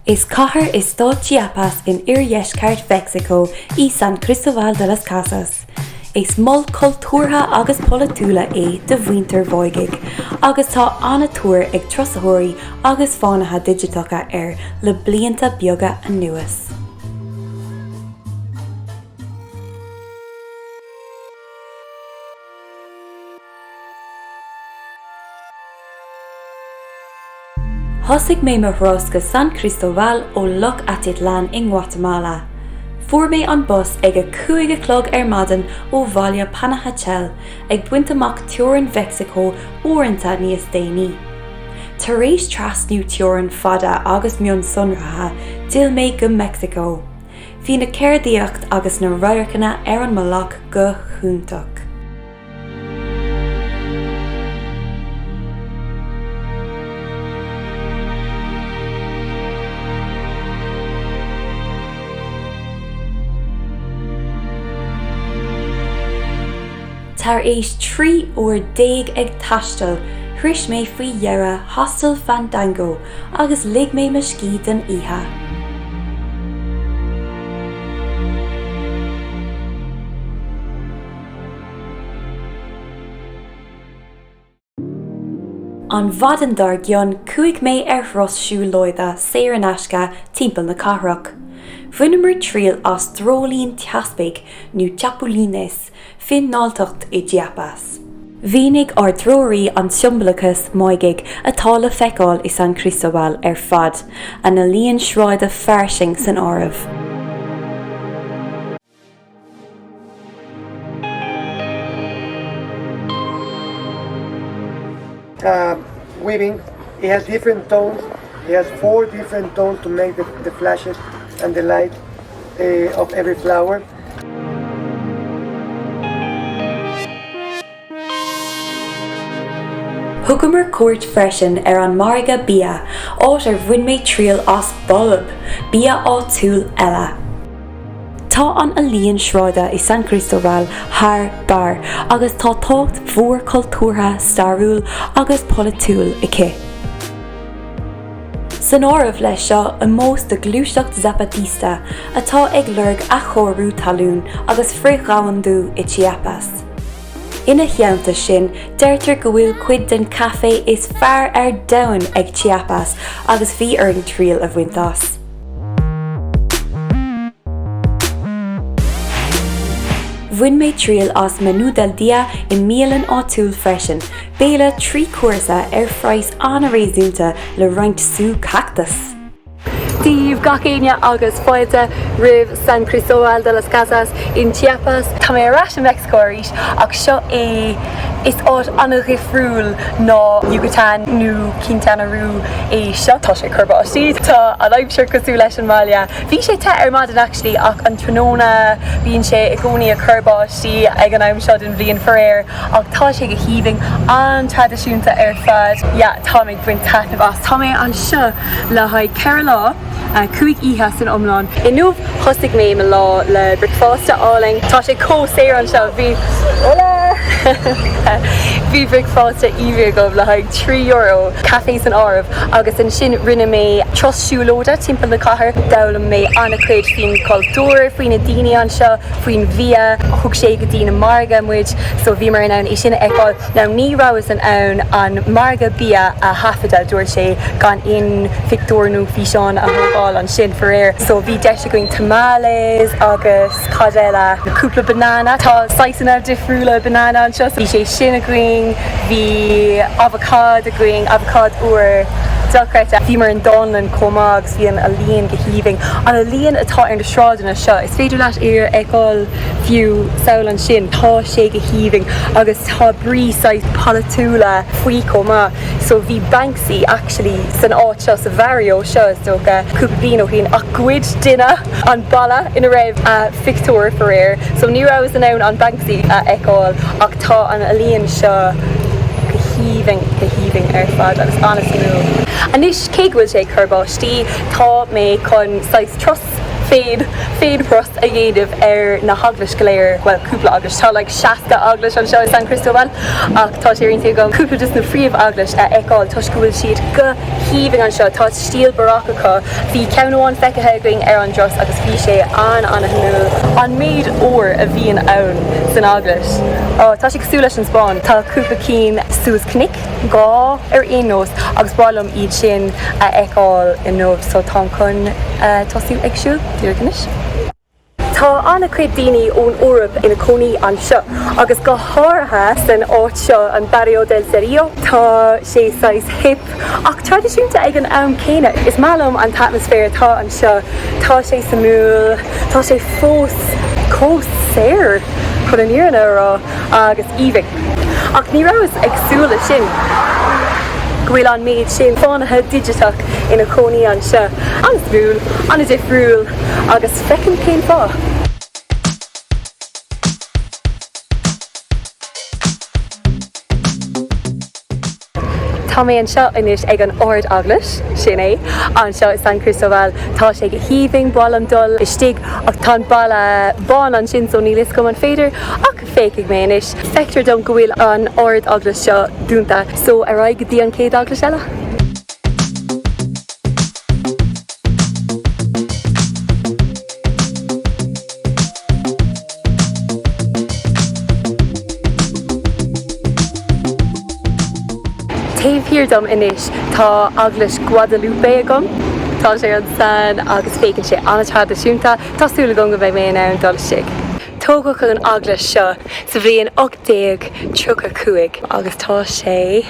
Is chathair is stát Chiapas in Iriscart, Mexico, y San Cristóbal de las Casas. Is mol chultúrtha agus uathúla de bhainter Chuaigh, agus tá anna túir ag trosaitheoirí agus fánatha digiteacha le blianta beaga a nuas. Thosig mé mar rás go San Cristóbal ó Loch Atitlán in Guatemala. Fuair mé an bus ag a 5 clog maidin ó bhaile Panajachel ag buint amach teorann Mexico uaireanta níos daoine. Tar éis trasnú teorann fada agus mion sonratha dill mé go Mexico. Bhí na céirdaíocht agus na radharcanna an mbealach go chúntaach. Tar éis 3 uair 10 ag taistil, thris mé faoi dheara hostel fandango agus lig mé me cí den oíche. An bhadandar gionn chuig mé rossú loida séir an asca timpeall na Cathrach. Bhuineamar tríal as drólín teaspaig nó chapulines fin náltacht i Chiapas. Bhínig ar dróirí an siombalachas Moigig atá le feiceáil i San Cristóbal fad a na líon sráide freisin san áireamh. Weaving, it has different tones. It has 4 different tones to make the flashes and the light of every flower. Thugamar cuairt freisin an marga bia áit bhain mé tríal as bulb bia uathúla eile. Tá an ealaíne sráide i San Cristóbal thar bar agus tá tócht mhór chultúrtha starúil agus uathúla aice. San áireamh leis seo an mós de glúiseacht Zapatista atá ag lurg a chóirú talún agus frithghabhandú i Chiapas. Ina cheanta sin, deirtear go bhfuil cuid den caifé is fearr ar domhan ag Chiapas agus bhí ar an tríal a bhaintás. Bhain mé tríal as menú del dia I mílan uathúla freisin, béle 3 cuarsa freisin anna réasúnta le roinnt sú cactus. Steve gacéine agus bailte rih San Cristóbal de las Casas in Chiapas. Tá mé arás in Mexico arís ach seo is áit anna ghifriúil ná Yucatán nó Quintana Roo seo. Tá sé churbáistí tá an aimseir cosú leis an mhaile. Bhí sé te ar maidin actually ach an tróna bhíonn sé i gcónaí a churbáistí ag an aimseo den bhíon foréir ach tá sé go híoming an tradiisiúnta ar fad. Tá mé buin taitnamh as. Tá mé an seo le haid ceir lá chuig ihe san omláin. I nuamh thosaigh mé me lá le bricfásta áling. Tá sé cósair an seo bhí bhí bricfásta íomhí go le haid €3 caifé san áireamh agus an sin rinne mé trosisiúlóda timpeall na Cathair. Dabhlann mé anna chuid faoin cultúr faoin na daoine an seo faoin bhia thug sé go dtí na marga muid so bhí mar an ann é sinna eáil. Now ní raibh an marga bia a hafada dúir sé gan in Victor nó bhí seán a thugáil an sin foréir. So bhí deise going tamales agus cadela naúpla banana. Tá saisina difriúla banana an seo. Bhí sé sin a going, bhí avocado going, avocado uair dulcreite. Bhí mar an donlan comags bhí an ealaíne go híoming. An ealaíne atá ar na sráideanna seo. Is féidir leat ar eáil fiú saoil an sin. Tá sé go híoming agus tá brí sais uathúla faoi comá. So bhí Banksy actually san áit seo sa bhario seo is dócha cúpa bliain ó chin ach gcuid duine an balla ina raibh Victor foréir. So ní raibh an ann an Banksy a eáil ach tá an ealaíne seo go híoming ar fad agus anna smú. Anis cé bhfuil sé churbáistí tá mé chun 6 tros féad prost a dhéanamh na haglas go léir, well, cúpla agus, tá like 60 aglas an seo in San Cristóbal, ach tá sé rionta go cúpla just na phríomh aglas a eáil, tá go bhfuil siad go híomhing an seo, tá stíl barachacha, bhí ceanháin feicithe going an dros agus bhí sé an hanú, an méid ór a bhíon ann san aglas. Tá sé cosú leis an Spáin, tá cúpla cín sús cnic, gá aon nós, agus bálam iad sin a eáil in nómh, so tá chun tosú agsúil, dúirganis. Tá anna chuid daoine ón Eorp ina cónaí an seo, agus go háirithe san áit seo an Barrio del Cerrillo, tá sé sais hip, ach tradiisiúnta ag an am céine. Is málam an atmosfér tá an seo, tá sé samúil, tá sé fós cónaí chun an iarna rá agus íbhing. Ach ní rás agsúla sin. Bhfuil an méid sin fánathe digitach ina cónaí an seo, an smúil, an difriúil, agus fecin céim fá. Tá mé an seo inis ag an ord aglas, sin é, an seo is San Cristóbal, tá sé go híomhing ball an dul, istigh ach tá balla bán an sin so nílis go an féidir, ach féic mé inis. Feictar dom go bhfuil an ord aglas seo dúnta, so a raig go dtí an céad aglas eile. Taobh dom inis tá aglas Guadalupe agam, tá sé an san agus fécinn sé anna tradiisiúnta, tásúla go go bheith mé an dul sig. Tógadh an aglas seo sa bhíon 85 agus tá sé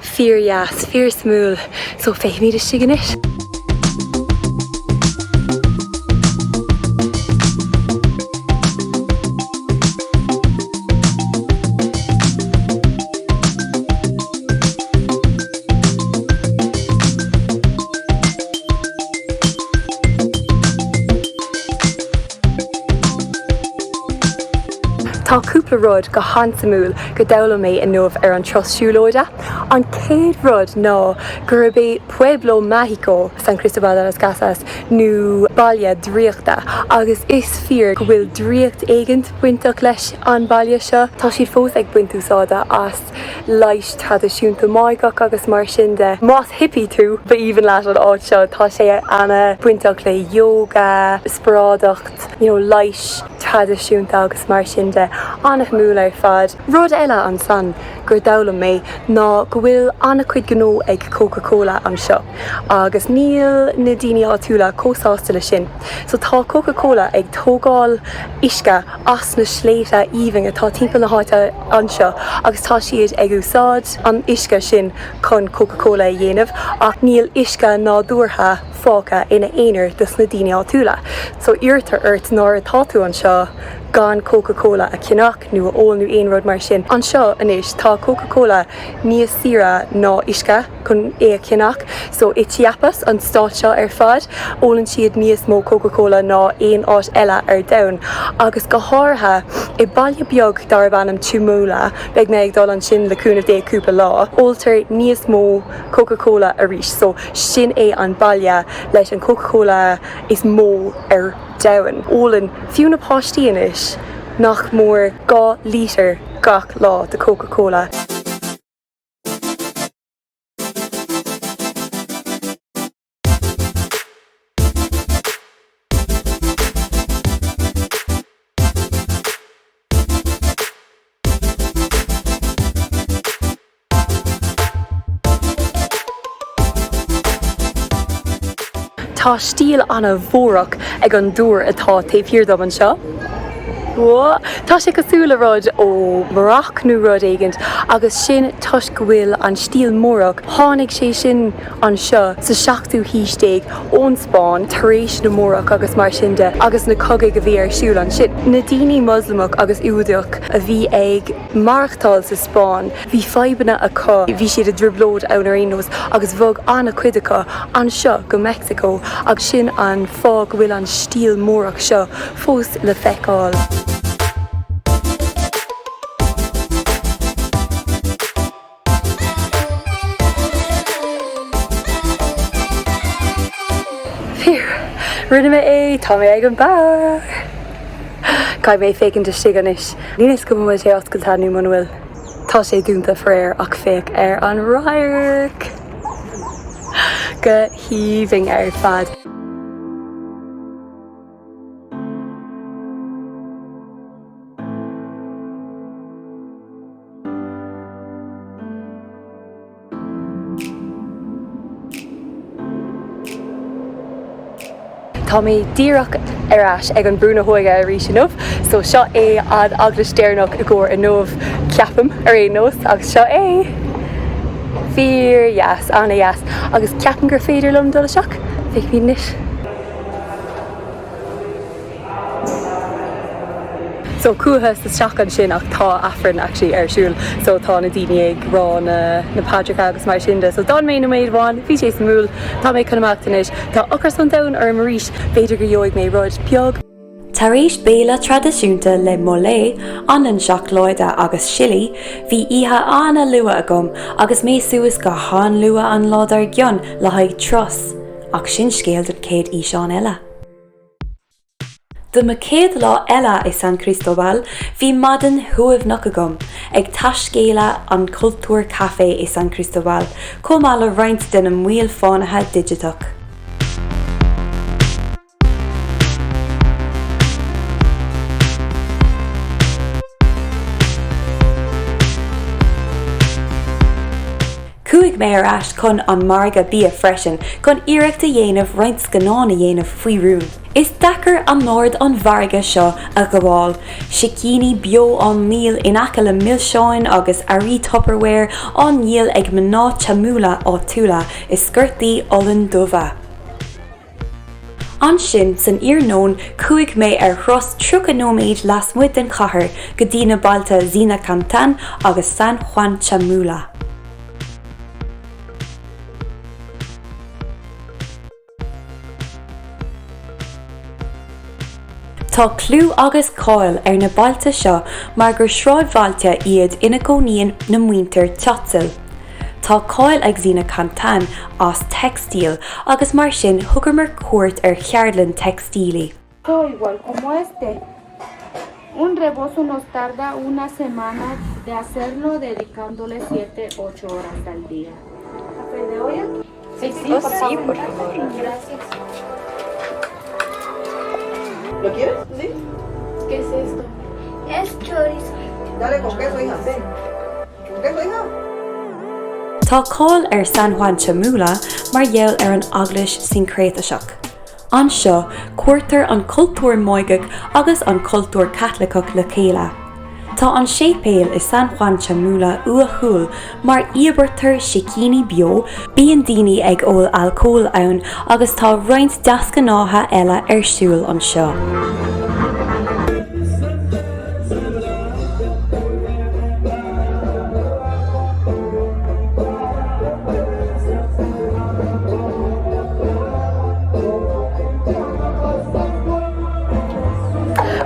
fíorheas, fíor smúil, so féich míad is sig inis. Tá cúpla rud go hansamúil go dabhla mé in nómh ar an trosisiúlóide. An céad rud ná gur bé Pueblo Mágico San Cristóbal de las Casas nó bailte dríochta, agus is fíor go bhfuil dríocht éigent buintach leis an bailte seo. Tá siad fós ag buintúsáda as leis tradiisiúnta maigach agus mar sin de más hippie tú, ba even leis an áit seo, tá sé anna buintach le yoga, sprádacht, leis tradiisiúnta agus mar sin de annach múl ar fad. Rud eile an san gur dabhla mé ná go bhfuil anna chuid gnó ag Coca-Cola an seo, agus níl na daoine uathúla cósásta le sin. So tá Coca-Cola ag tógáil isce as na sléite íbhing atá timpeall na háite an seo, agus tá siad ag úsáid an isce sin chun Coca-Cola a dhéanamh, ach níl isce ná dúchasacha fáca ina éonar dus na daoine uathúla. So iartar nóir atá tú an seo gan Coca-Cola a ceannach nó ó nó aon rud mar sin. An seo inis tá Coca-Cola níos sira ná isce chun é a ceannach, so i Chiapas an stát seo ar fad, ólann siad níos mó Coca-Cola ná aon áit eile ar domhan. Agus go háirithe i bailte beag dar bannam Chamula, beag mé ag dul an sin leúnmh dé cúpla lá, óiltar níos mó Coca-Cola a rís, so sin é an bailte leis an Coca-Cola is mó ar domhan. Ólann fiúna páistí inis nach mór 2 lítir gach lá de Coca-Cola. Tá stíl anna mhórach ag an dúr atá taobh dom an seo. Tá sé cosúla rud ó marach nó rud éigent, agus sin tuis go bhfuil an stíl mórach tháinig sé sin an seo sa 7 haoistéig ón Spáin tar éis na mórach agus mar sin de, agus na cogaigh a bhí ar siúil an sin. Na daoine Muslimach agus údach a bhí ag marachtáil sa Spáin, bhí feibanna acu, bhí siad a driblód ann ar aonós, agus bhog anna cuideacha an seo go Meicsiceo, agus sin an fá go bhfuil an stíl mórach seo fós le feiceáil. Rinne mé tá mé ag an bar. Cai mé fécinn de siganis. Níos go mu sé oscailtaú man bhfuil. Tá sé dúnta fréir ach féach an rairc. Go híomhing fad. Tá mé díreach arás ag an brúna Chuaigh a rí sin nómh, so seo é an eaglais déarnach i gcóir in nómh ceapam ar é nós agus seo é fíor yes, anna yes, agus ceapan gur féidir lom dul seach, féic bhí níis. So cuahas the seachan sin ach tá affran actually siúil, so tá na daoine ag rá na Padraig agus mar sinnde. So don mé na méid bháin, bhí sé sa múl, tá mé chunamachtanis, tá ochras an dain ar maríis, féidir go gheoigh mé rud peag. Tar éis béla tradiisiúnta le molé, an seach loida agus sili, bhí ihe anna lua agam agus mé suas go hán lua an ládar gionn le haig tros, ach sin scéal don céad íseán eile. De ma céad lá eile i San Cristóbal, bhí madan thuamhnach agam ag taiscéile an cultúr café i San Cristóbal, comála roinnt den an mhuil fánathe digitach. Chuaigh mé arás chun an marga bí freisin chun iireachta dhéanamh roinnt scanána dhéanamh faoi rún. Is dachar an nord an bharga seo a gabháil, sicíní bio an níl in aice le millseáin agus airí tupperware an níl ag San Chamula uathúla is scuirtaí olann domhan. An sin san iarnón chuaigh mé ar chros trúcanóméid las muid den chathair go dtí na bailte Zinacantán agus San Juan Chamula. Tá clú agus cáil ar na bailte seo mar gur shráidbhailte iad ina cónaíonn na muintir Tzotzil. Tá cáil ag Zinacantán as Textiles agus mar sin thugur mar cuairt ar cheardlann textílaí. Igual como este. Un rebozo nos tarda una semana de hacerlo dedicándole 7-8 horas al día. ¿Café de olla? Sí, por favor. Gracias. ¿Lo quieres? ¿Sí? ¿Qué es esto? Es chorizo. Dale con queso, hija. Sí. ¿Con queso, hija? Tá cáil ar San Juan Chamula mar gheall ar an eaglais sincréataseach. An seo cuairtear an cultúr Moigig agus an cultúr Cathalicach le chéile. Tá an sépéal is San Juan Chamula uathúla mar íobartar sicíní bio, bíonn daoine ag ól alcóil ann agus tá roinnt deascanátha eile ar siúil an seo.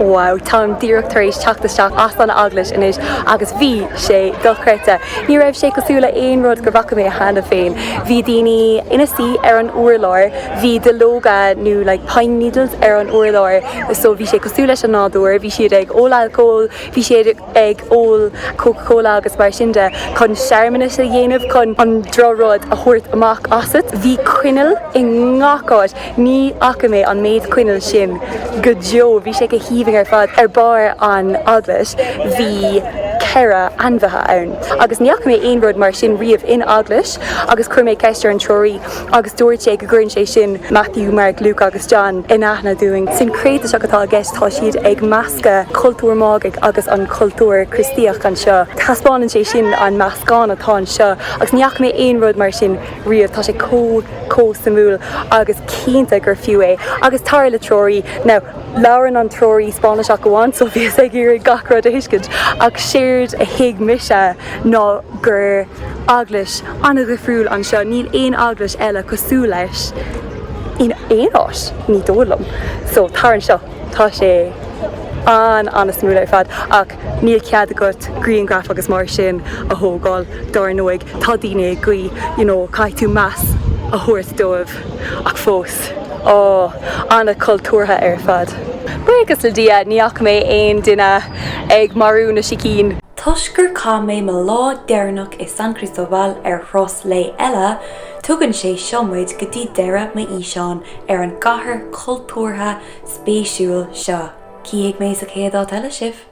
Wow, tám díreachtar éis teachtasteach as an eaglais inis agus bhí sé dulcréite. Ní raibh sé cosúla aon rud gur bhacha mé a hena féin. Bhí daoine ina sí ar an uairláir, bhí de loga nó like pine needles ar an uairláir, so bhí sé cosúla leis an nádúir, bhí siad ag ól alcóil, bhí siad ag ól Coca-Cola agus mar sinnde chun searmanna a dhéanamh chun an droród a thuirt amach asat. Bhí cuineal i ngacáid, ní acha mé an méid cuineal sin go deo, bhí sé go híomh ar fad ar bar an eaglais, bhí ceithre anmhatha ann. Agus níocha mé aon rud mar sin riamh in eaglais, agus chuir mé ceiste an troirí, agus dúirt sé go gcuireann sé sin Matthew, Mark, Luke agus John in aithne doing. Sincréataseach atá gceist tá siad ag measca cultúr mágic agus an cultúr Christíach an seo. Thaspáann sé sin an meascán atá an seo, agus níocha mé aon rud mar sin riamh, tá sé có samúil agus cínta gur fiú é. Agus tar le troirí, now Lauren an troirí Spáineach goháin, so bhí ag gur gachrad a hiiscint, ach séird a hiig mise ná gur eaglais anna ghifriúil an seo, níl aon eaglais eile cosú leis in aon áis ní dólam. So tar an seo, tá sé an smúil ar fad, ach níl cead agat griangraf agus mar sin a thógáil dar nóig, tá daoine gaoi, caiith tú meas a thuairt dóibh ach fós anna cúltúrtha ar fad. Buchas le dia níach mé aon duine ag marú na sicín. Tuisgur cá mé me lá dearnach i San Cristóbal ar Ross lei eile, tugann sé siomid go dtí deireadh ma íseán ar an gcathair cultúrtha spéisiúil seo. Chiaigh mé sa chéadát eile sibh.